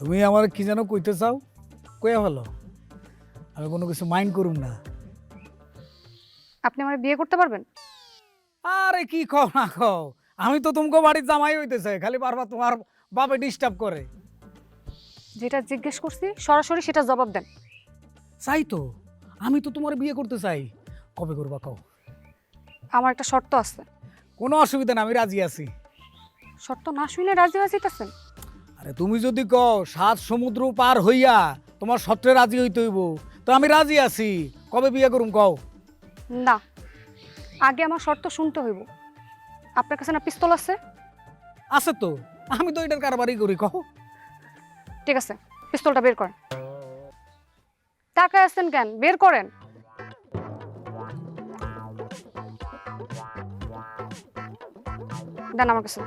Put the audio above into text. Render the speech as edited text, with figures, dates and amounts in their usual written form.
তুমি আমার কি যেন কইতে চাও, কইয়া ভালো, আমি কোনো কিছু মাইন্ড করুম না। আপনি আমার বিয়ে করতে পারবেন? আরে কি কও না কও, আমি তো তোমাকে বাড়ির জামাই হইতে চাই, খালি বারবার তোমার বাপে ডিস্টার্ব করে। যেটা জিজ্ঞেস করছি সরাসরি সেটা জবাব দেন। চাই তো, আমি তো তোমার বিয়ে করতে চাই, কবে করবা কও? আমার একটা শর্ত আছে। কোনো অসুবিধা না, আমি রাজি আছি। শর্ত না শুনে রাজি হয়ে যেতেছেন? আরে তুমি যদি কও 7 সমুদ্র পার হইয়া তোমার সত্রে রাজি হইতে হইব, তো আমি রাজি আছি, কবে বিয়ে করুম কও? না, আগে আমার শর্ত শুনতে হইব। আপনার কাছে না পিস্তল আছে? আছে তো, আমি তো এটার কারবারই করি, কও। ঠিক আছে, পিস্তলটা বের করেন। তাকায় আছেন কেন? বের করেন। দেন আমার কাছে।